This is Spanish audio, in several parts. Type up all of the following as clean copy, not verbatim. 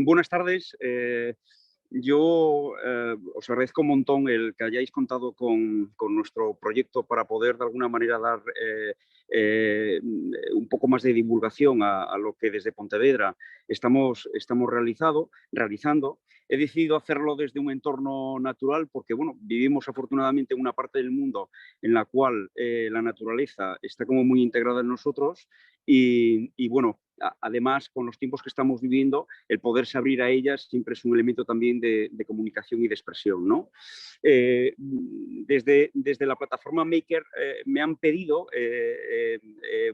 Buenas tardes. Yo os agradezco un montón el que hayáis contado con nuestro proyecto para poder de alguna manera dar un poco más de divulgación a lo que desde Pontevedra estamos realizando. He decidido hacerlo desde un entorno natural porque, bueno, vivimos afortunadamente en una parte del mundo en la cual la naturaleza está como muy integrada en nosotros y bueno, además, con los tiempos que estamos viviendo, el poderse abrir a ellas siempre es un elemento también de comunicación y de expresión, ¿no? Desde la plataforma Maker me han pedido,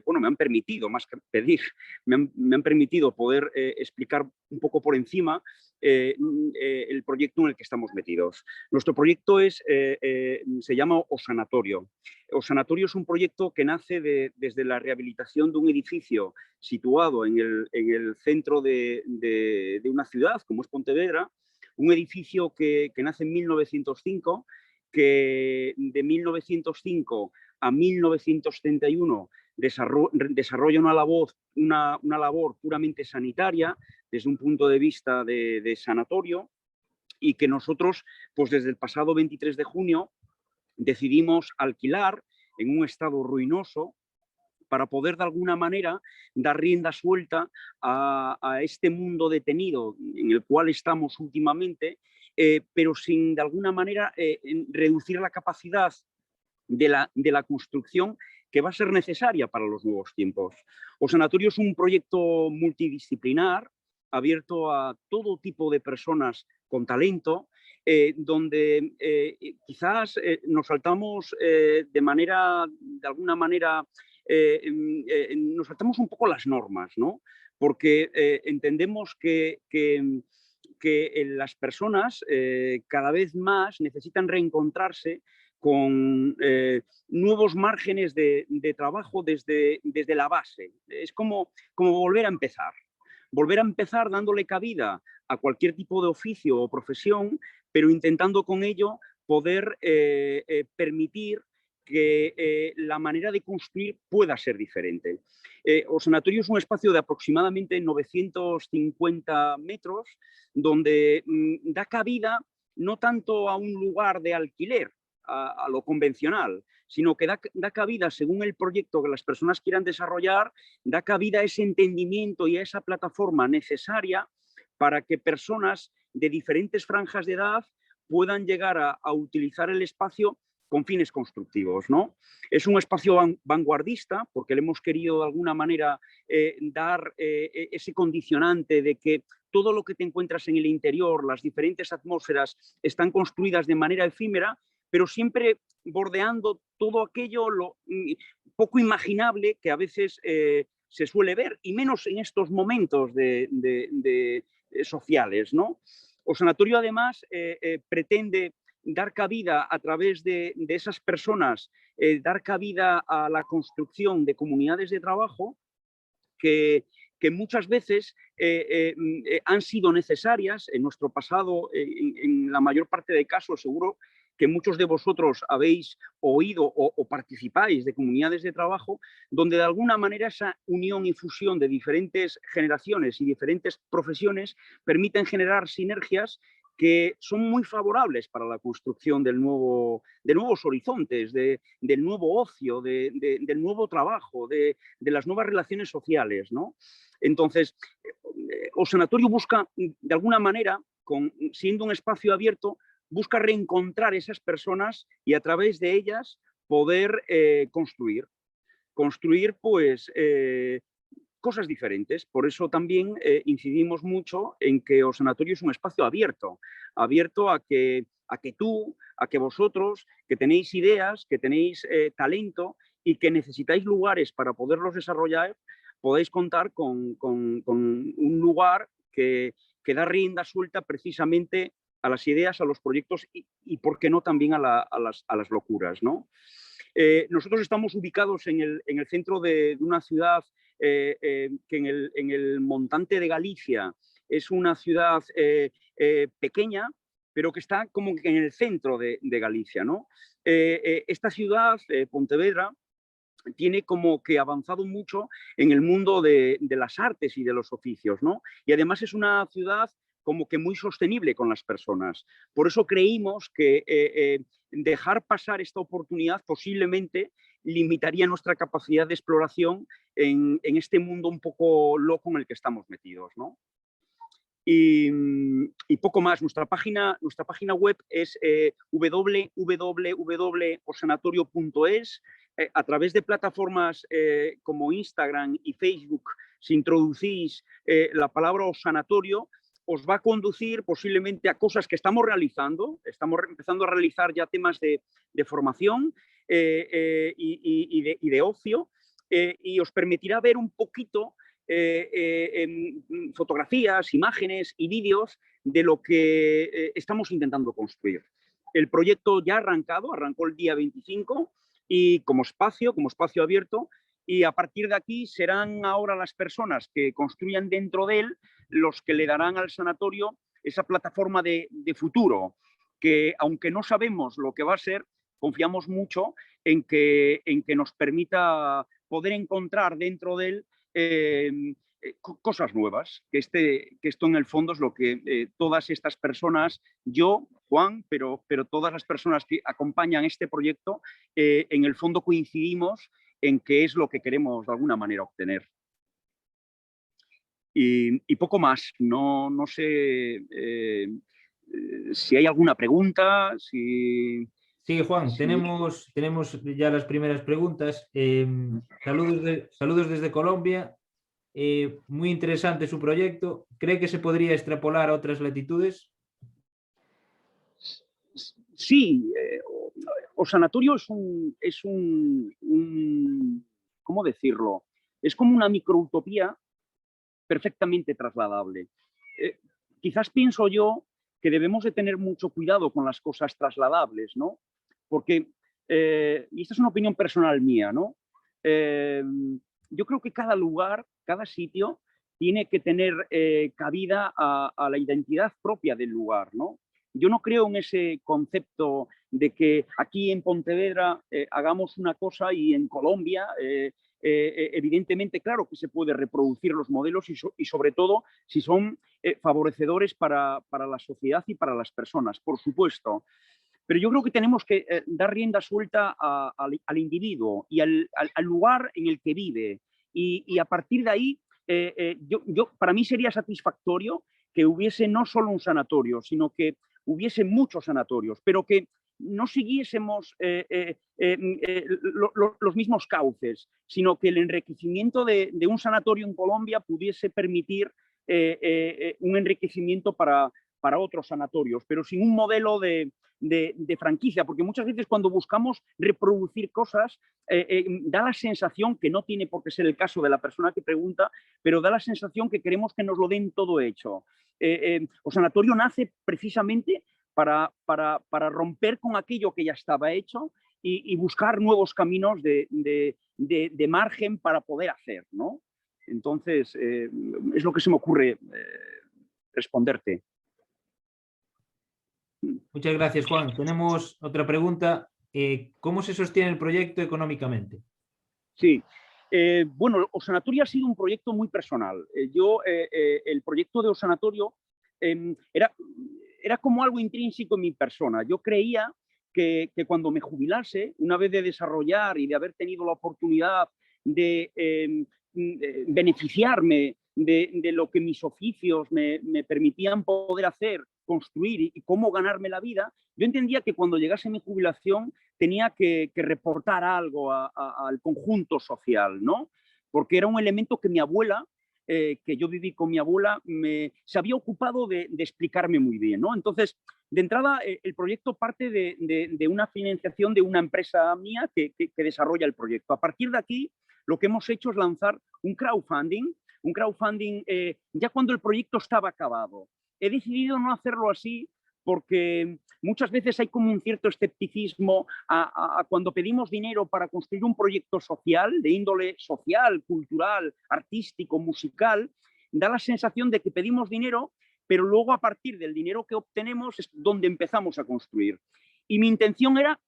bueno, me han permitido, más que pedir, me han permitido poder explicar un poco por encima el proyecto en el que estamos metidos. Nuestro proyecto se llama Osanatorio. Osanatorio es un proyecto que nace desde la rehabilitación de un edificio situado en el centro de una ciudad como es Pontevedra, un edificio que nace en 1905, que de 1905 a 1971 desarrolla una labor puramente sanitaria desde un punto de vista de sanatorio y que nosotros, pues desde el pasado 23 de junio, decidimos alquilar en un estado ruinoso para poder de alguna manera dar rienda suelta a este mundo detenido en el cual estamos últimamente, pero sin de alguna manera reducir la capacidad de la construcción que va a ser necesaria para los nuevos tiempos. Osanatorio es un proyecto multidisciplinar abierto a todo tipo de personas con talento, donde quizás nos saltamos de alguna manera, nos saltamos un poco las normas, ¿no? Porque entendemos que las personas cada vez más necesitan reencontrarse con nuevos márgenes de trabajo desde la base. Es como volver a empezar dándole cabida a cualquier tipo de oficio o profesión, pero intentando con ello poder permitir que la manera de construir pueda ser diferente. Osanatorio es un espacio de aproximadamente 950 metros, donde da cabida no tanto a un lugar de alquiler, a lo convencional, sino que da cabida, según el proyecto que las personas quieran desarrollar, da cabida a ese entendimiento y a esa plataforma necesaria para que personas de diferentes franjas de edad puedan llegar a utilizar el espacio con fines constructivos, ¿no? Es un espacio vanguardista porque le hemos querido de alguna manera dar ese condicionante de que todo lo que te encuentras en el interior, las diferentes atmósferas, están construidas de manera efímera, pero siempre bordeando todo aquello poco imaginable que a veces se suele ver, y menos en estos momentos sociales, ¿no? Osanatorio además pretende dar cabida a través de esas personas, dar cabida a la construcción de comunidades de trabajo que muchas veces han sido necesarias en nuestro pasado, en la mayor parte de casos, seguro que muchos de vosotros habéis oído o participáis de comunidades de trabajo, donde de alguna manera esa unión y fusión de diferentes generaciones y diferentes profesiones permiten generar sinergias que son muy favorables para la construcción de nuevos horizontes, del nuevo ocio, del nuevo trabajo, de las nuevas relaciones sociales, ¿no? Entonces, Osanatorio busca, de alguna manera, siendo un espacio abierto, busca reencontrar esas personas y a través de ellas poder construir. Construir, pues, cosas diferentes. Por eso también incidimos mucho en que Osanatorio es un espacio abierto, abierto a que tú, a que vosotros, que tenéis ideas, que tenéis talento y que necesitáis lugares para poderlos desarrollar, podéis contar con un lugar que da rienda suelta precisamente a las ideas, a los proyectos y ¿por qué no también a las locuras, ¿no? Nosotros estamos ubicados en el centro de una ciudad que en el montante de Galicia es una ciudad pequeña, pero que está como que en el centro de Galicia, ¿no? Esta ciudad, Pontevedra, tiene como que avanzado mucho en el mundo de las artes y de los oficios, ¿no? Y además es una ciudad como que muy sostenible con las personas. Por eso creímos que dejar pasar esta oportunidad posiblemente limitaría nuestra capacidad de exploración en este mundo un poco loco en el que estamos metidos, ¿no? Y poco más. Nuestra página web es www.osanatorio.es. A través de plataformas como Instagram y Facebook, si introducís la palabra osanatorio, os va a conducir posiblemente a cosas que estamos realizando. Estamos empezando a realizar ya temas de formación y de ocio, y os permitirá ver un poquito fotografías, imágenes y vídeos de lo que estamos intentando construir. El proyecto ya ha arrancado, arrancó el día 25 y como espacio abierto, y a partir de aquí serán ahora las personas que construyan dentro de él los que le darán al sanatorio esa plataforma de futuro, que aunque no sabemos lo que va a ser, confiamos mucho en que nos permita poder encontrar dentro de él cosas nuevas, que esto en el fondo es lo que todas estas personas, yo, Juan, pero todas las personas que acompañan este proyecto, en el fondo coincidimos en qué es lo que queremos de alguna manera obtener. Y poco más, no sé si hay alguna pregunta, si... Sí, Juan, Sí. tenemos ya las primeras preguntas. Saludos desde Colombia. Muy interesante su proyecto. ¿Cree que se podría extrapolar a otras latitudes? Sí, Osanatorio es ¿cómo decirlo? Es como una microutopía perfectamente trasladable. Quizás pienso yo que debemos de tener mucho cuidado con las cosas trasladables, ¿no? Porque, y esta es una opinión personal mía, ¿no? Yo creo que cada lugar, cada sitio, tiene que tener cabida a la identidad propia del lugar, ¿no? Yo no creo en ese concepto de que aquí en Pontevedra hagamos una cosa y en Colombia evidentemente, claro que se puede reproducir los modelos y sobre todo si son favorecedores para la sociedad y para las personas, por supuesto. Pero yo creo que tenemos que dar rienda suelta al individuo y al lugar en el que vive. Y a partir de ahí, para mí sería satisfactorio que hubiese no solo un sanatorio, sino que hubiese muchos sanatorios, pero que no siguiésemos los mismos cauces, sino que el enriquecimiento de un sanatorio en Colombia pudiese permitir un enriquecimiento para otros sanatorios, pero sin un modelo de franquicia, porque muchas veces cuando buscamos reproducir cosas, da la sensación, que no tiene por qué ser el caso de la persona que pregunta, pero da la sensación que queremos que nos lo den todo hecho. O sanatorio nace precisamente para romper con aquello que ya estaba hecho y buscar nuevos caminos de margen para poder hacer, ¿no? Entonces, es lo que se me ocurre responderte. Muchas gracias, Juan. Tenemos otra pregunta. ¿Cómo se sostiene el proyecto económicamente? Sí. Bueno, Osanatorio ha sido un proyecto muy personal. El proyecto de Osanatorio era como algo intrínseco en mi persona. Yo creía que cuando me jubilase, una vez de desarrollar y de haber tenido la oportunidad de beneficiarme de lo que mis oficios me permitían poder hacer, construir y cómo ganarme la vida, yo entendía que cuando llegase mi jubilación tenía que reportar algo al conjunto social, ¿no? Porque era un elemento que mi abuela, que yo viví con mi abuela, se había ocupado de explicarme muy bien, ¿no? Entonces, de entrada, el proyecto parte de una financiación de una empresa mía que desarrolla el proyecto. A partir de aquí, lo que hemos hecho es lanzar un crowdfunding ya cuando el proyecto estaba acabado. He decidido no hacerlo así porque muchas veces hay como un cierto escepticismo a cuando pedimos dinero para construir un proyecto social, de índole social, cultural, artístico, musical, da la sensación de que pedimos dinero, pero luego a partir del dinero que obtenemos es donde empezamos a construir. Y mi intención era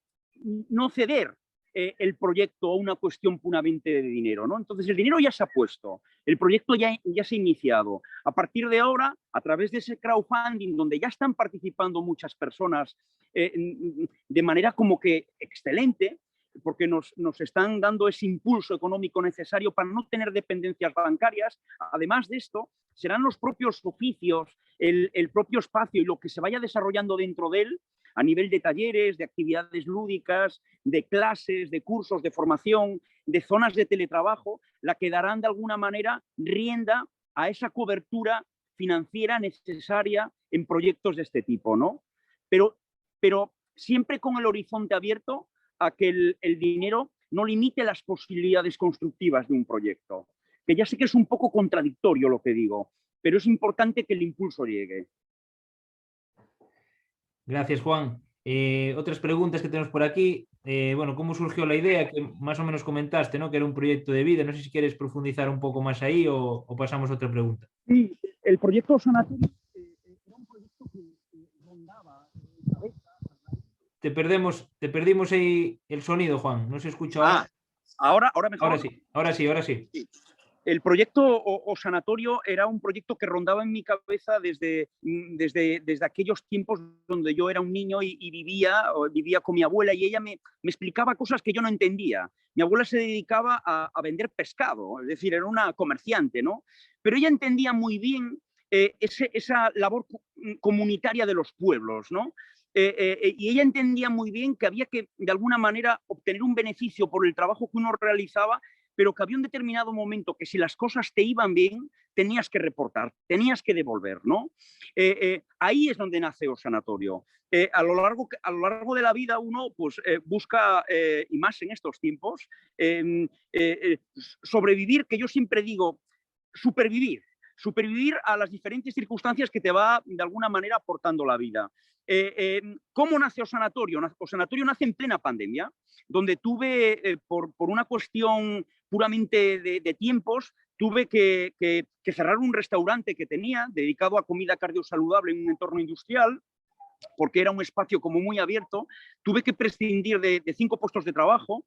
no ceder el proyecto a una cuestión puramente de dinero, ¿no? Entonces el dinero ya se ha puesto, el proyecto ya se ha iniciado. A partir de ahora, a través de ese crowdfunding, donde ya están participando muchas personas de manera como que excelente, porque nos están dando ese impulso económico necesario para no tener dependencias bancarias. Además de esto, serán los propios oficios, el propio espacio y lo que se vaya desarrollando dentro de él, a nivel de talleres, de actividades lúdicas, de clases, de cursos, de formación, de zonas de teletrabajo, la que darán de alguna manera rienda a esa cobertura financiera necesaria en proyectos de este tipo, ¿no? Pero siempre con el horizonte abierto a que el dinero no limite las posibilidades constructivas de un proyecto. Que ya sé que es un poco contradictorio lo que digo, pero es importante que el impulso llegue. Gracias, Juan. Otras preguntas que tenemos por aquí. Bueno, ¿cómo surgió la idea? Que más o menos comentaste, ¿no? Que era un proyecto de vida. No sé si quieres profundizar un poco más ahí o pasamos a otra pregunta. Sí, el proyecto Sanatorio era un proyecto que rondaba cabeza. Te perdimos ahí el sonido, Juan. No se escucha ahora. Ahora mejor. Ahora sí. El proyecto Sanatorio era un proyecto que rondaba en mi cabeza desde aquellos tiempos donde yo era un niño y vivía con mi abuela, y ella me explicaba cosas que yo no entendía. Mi abuela se dedicaba a vender pescado, es decir, era una comerciante, ¿no? Pero ella entendía muy bien esa labor comunitaria de los pueblos, ¿no? Y ella entendía muy bien que había que, de alguna manera, obtener un beneficio por el trabajo que uno realizaba, pero que había un determinado momento que si las cosas te iban bien, tenías que reportar, tenías que devolver, ¿no? Ahí es donde nace el sanatorio. A lo largo de la vida uno pues, busca, y más en estos tiempos, sobrevivir, que yo siempre digo, supervivir a las diferentes circunstancias que te va de alguna manera aportando la vida. ¿Cómo nace el sanatorio? El sanatorio nace en plena pandemia, donde tuve, por una cuestión puramente de tiempos, tuve que cerrar un restaurante que tenía dedicado a comida cardiosaludable en un entorno industrial, porque era un espacio como muy abierto. Tuve que prescindir de 5 puestos de trabajo.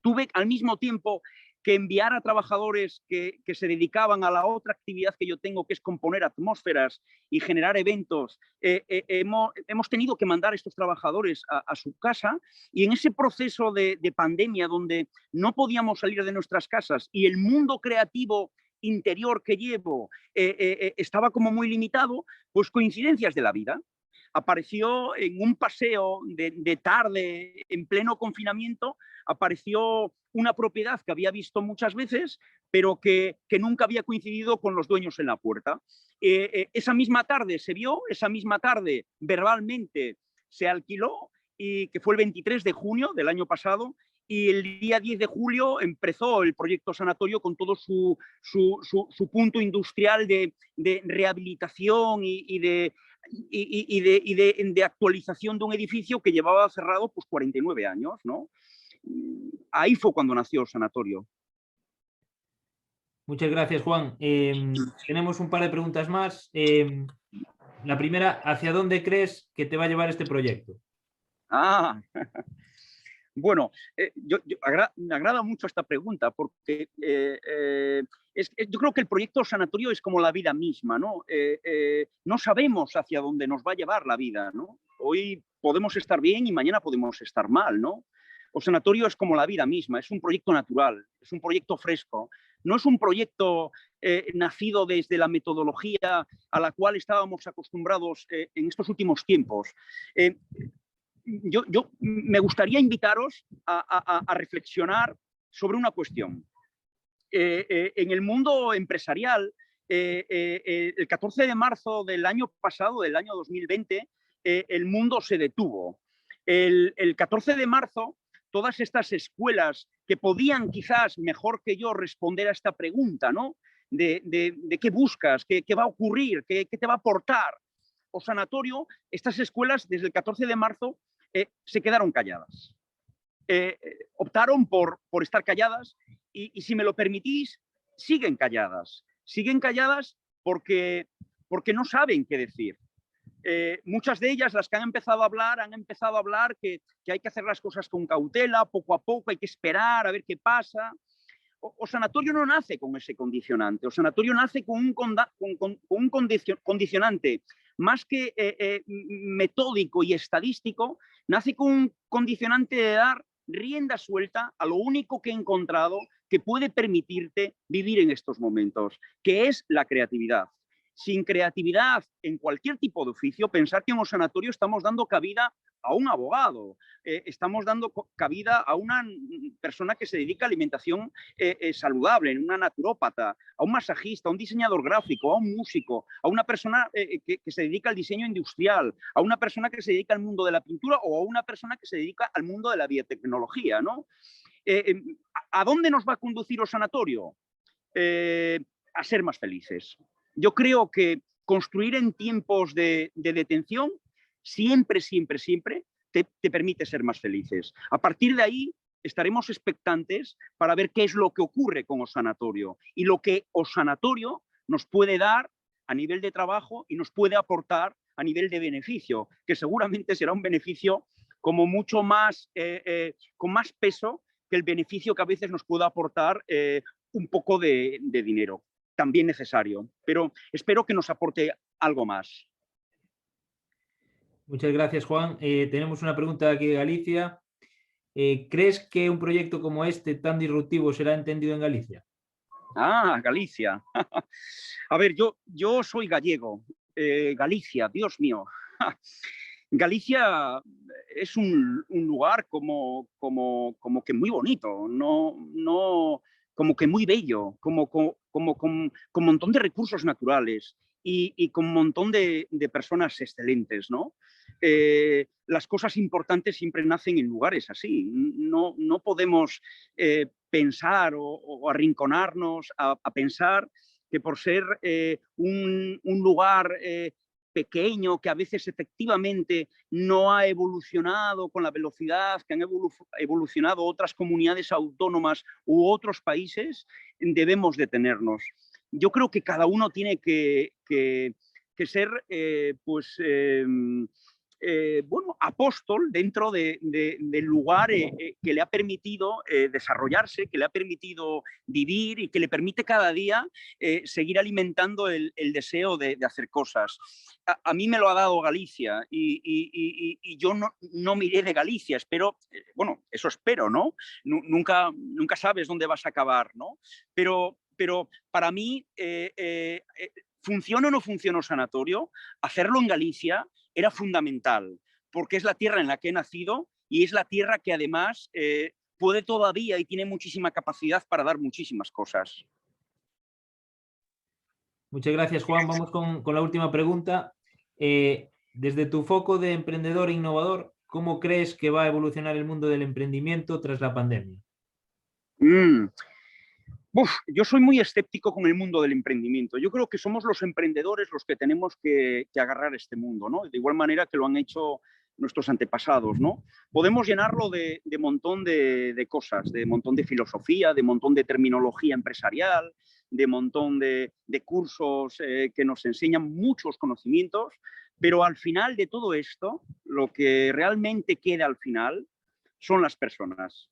Tuve al mismo tiempo que enviar a trabajadores que se dedicaban a la otra actividad que yo tengo, que es componer atmósferas y generar eventos. Hemos tenido que mandar a estos trabajadores a su casa, y en ese proceso de pandemia donde no podíamos salir de nuestras casas y el mundo creativo interior que llevo estaba como muy limitado, pues coincidencias de la vida. Apareció en un paseo de tarde, en pleno confinamiento, apareció una propiedad que había visto muchas veces, pero que nunca había coincidido con los dueños en la puerta. Esa misma tarde se vio, esa misma tarde verbalmente se alquiló, y que fue el 23 de junio del año pasado, y el día 10 de julio empezó el proyecto Sanatorio con todo su punto industrial de rehabilitación y de actualización de un edificio que llevaba cerrado pues 49 años, ¿no? Ahí fue cuando nació el sanatorio. Muchas gracias, Juan. Tenemos un par de preguntas más. La primera, ¿hacia dónde crees que te va a llevar este proyecto? Bueno, me agrada mucho esta pregunta, porque yo creo que el proyecto sanatorio es como la vida misma, ¿no? No sabemos hacia dónde nos va a llevar la vida, ¿no? Hoy podemos estar bien y mañana podemos estar mal, ¿no? El sanatorio es como la vida misma, es un proyecto natural, es un proyecto fresco, no es un proyecto nacido desde la metodología a la cual estábamos acostumbrados en estos últimos tiempos. Yo me gustaría invitaros a reflexionar sobre una cuestión. En el mundo empresarial, el 14 de marzo del año pasado, del año 2020, el mundo se detuvo. El 14 de marzo, todas estas escuelas que podían quizás mejor que yo responder a esta pregunta, ¿no? De qué buscas, qué va a ocurrir, qué te va a aportar o sanatorio, estas escuelas desde el 14 de marzo se quedaron calladas. Optaron por estar calladas y si me lo permitís, siguen calladas. Siguen calladas porque no saben qué decir. Muchas de ellas, las que han empezado a hablar que hay que hacer las cosas con cautela, poco a poco, hay que esperar a ver qué pasa. O sanatorio no nace con ese condicionante, o sanatorio nace con un condicionante más que metódico y estadístico, nace con un condicionante de dar rienda suelta a lo único que he encontrado que puede permitirte vivir en estos momentos, que es la creatividad. Sin creatividad en cualquier tipo de oficio, pensar que en un sanatorio estamos dando cabida a un abogado, estamos dando cabida a una persona que se dedica a alimentación saludable, una naturópata, a un masajista, a un diseñador gráfico, a un músico, a una persona que se dedica al diseño industrial, a una persona que se dedica al mundo de la pintura o a una persona que se dedica al mundo de la biotecnología, ¿no? ¿A dónde nos va a conducir el sanatorio? A ser más felices. Yo creo que construir en tiempos de detención siempre te permite ser más felices. A partir de ahí estaremos expectantes para ver qué es lo que ocurre con el sanatorio y lo que el sanatorio nos puede dar a nivel de trabajo y nos puede aportar a nivel de beneficio, que seguramente será un beneficio como mucho más, con más peso que el beneficio que a veces nos pueda aportar un poco de dinero, también necesario, pero espero que nos aporte algo más. Muchas gracias, Juan. Tenemos una pregunta aquí de Galicia. ¿Crees que un proyecto como este, tan disruptivo, será entendido en Galicia? Ah, Galicia. A ver, yo soy gallego. Galicia, Dios mío. Galicia es un lugar como que muy bonito, como que muy bello, con un montón de recursos naturales y con un montón de personas excelentes, ¿no? Las cosas importantes siempre nacen en lugares así. No podemos pensar o arrinconarnos a pensar que por ser un lugar pequeño, que a veces efectivamente no ha evolucionado con la velocidad que han evolucionado otras comunidades autónomas u otros países, debemos detenernos. Yo creo que cada uno tiene que ser bueno, apóstol dentro del lugar que le ha permitido desarrollarse, que le ha permitido vivir y que le permite cada día seguir alimentando el deseo de hacer cosas. A mí me lo ha dado Galicia y yo no me iré de Galicia, espero, bueno, eso espero, ¿no? Nunca sabes dónde vas a acabar, ¿no? Pero para mí, funciona o no funciona el sanatorio, hacerlo en Galicia era fundamental, porque es la tierra en la que he nacido y es la tierra que además puede todavía y tiene muchísima capacidad para dar muchísimas cosas. Muchas gracias, Juan. Vamos con la última pregunta. Desde tu foco de emprendedor e innovador, ¿cómo crees que va a evolucionar el mundo del emprendimiento tras la pandemia? Yo soy muy escéptico con el mundo del emprendimiento. Yo creo que somos los emprendedores los que tenemos que agarrar este mundo, ¿no? De igual manera que lo han hecho nuestros antepasados, ¿no? Podemos llenarlo de montón de cosas, de montón de filosofía, de montón de terminología empresarial, de montón de cursos que nos enseñan muchos conocimientos, pero al final de todo esto, lo que realmente queda al final son las personas.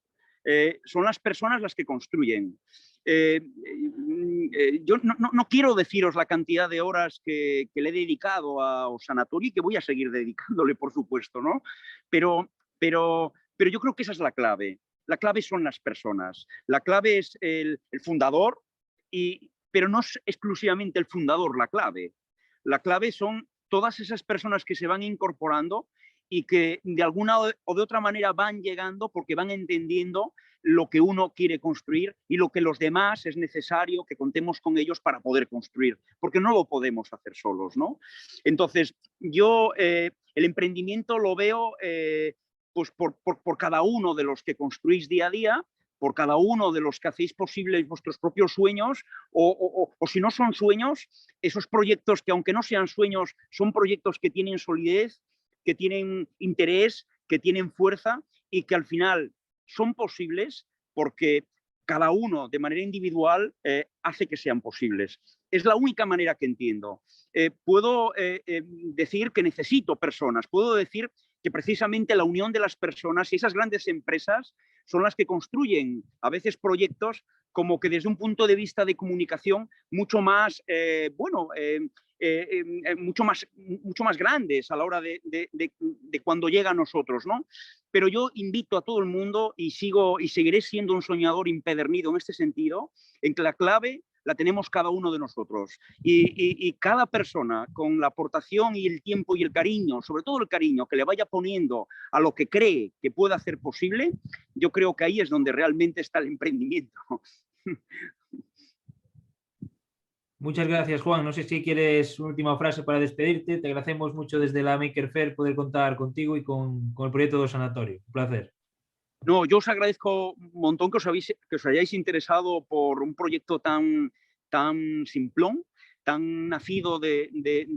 Son las personas las que construyen. Yo no quiero deciros la cantidad de horas que le he dedicado a sanatorio y que voy a seguir dedicándole, por supuesto, ¿no? Pero yo creo que esa es la clave. La clave son las personas. La clave es el fundador, pero no es exclusivamente el fundador la clave. La clave son todas esas personas que se van incorporando y que de alguna o de otra manera van llegando porque van entendiendo lo que uno quiere construir y lo que los demás es necesario que contemos con ellos para poder construir, porque no lo podemos hacer solos, ¿no? Entonces, yo el emprendimiento lo veo pues por cada uno de los que construís día a día, por cada uno de los que hacéis posibles vuestros propios sueños, o si no son sueños, esos proyectos que aunque no sean sueños, son proyectos que tienen solidez, que tienen interés, que tienen fuerza y que al final son posibles porque cada uno de manera individual hace que sean posibles. Es la única manera que entiendo. Puedo decir que necesito personas, puedo decir que precisamente la unión de las personas y esas grandes empresas son las que construyen a veces proyectos como que desde un punto de vista de comunicación mucho más, mucho más grandes a la hora de cuando llega a nosotros, ¿no? Pero yo invito a todo el mundo y seguiré siendo un soñador impedernido en este sentido, en que la clave la tenemos cada uno de nosotros y cada persona con la aportación y el tiempo y el cariño, sobre todo el cariño que le vaya poniendo a lo que cree que pueda hacer posible, yo creo que ahí es donde realmente está el emprendimiento. Muchas gracias, Juan. No sé si quieres una última frase para despedirte. Te agradecemos mucho desde la Maker Faire poder contar contigo y con el proyecto del sanatorio. Un placer. No, yo os agradezco un montón que os hayáis interesado por un proyecto tan simplón, tan nacido de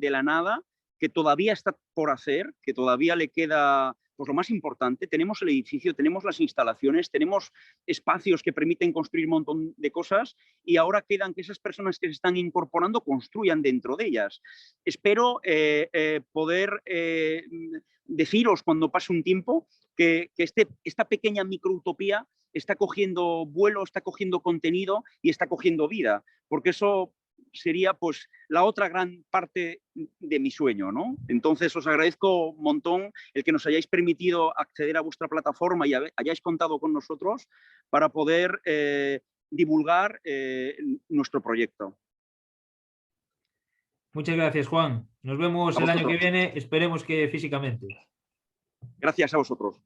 la nada, que todavía está por hacer, que todavía le queda, pues lo más importante, tenemos el edificio, tenemos las instalaciones, tenemos espacios que permiten construir un montón de cosas y ahora quedan que esas personas que se están incorporando construyan dentro de ellas. Espero poder deciros cuando pase un tiempo que esta pequeña microutopía está cogiendo vuelo, está cogiendo contenido y está cogiendo vida, porque eso sería pues la otra gran parte de mi sueño, ¿no? Entonces os agradezco un montón el que nos hayáis permitido acceder a vuestra plataforma y hayáis contado con nosotros para poder divulgar nuestro proyecto. Muchas gracias, Juan. Nos vemos A el año que vosotros. viene, esperemos que físicamente. Gracias a vosotros.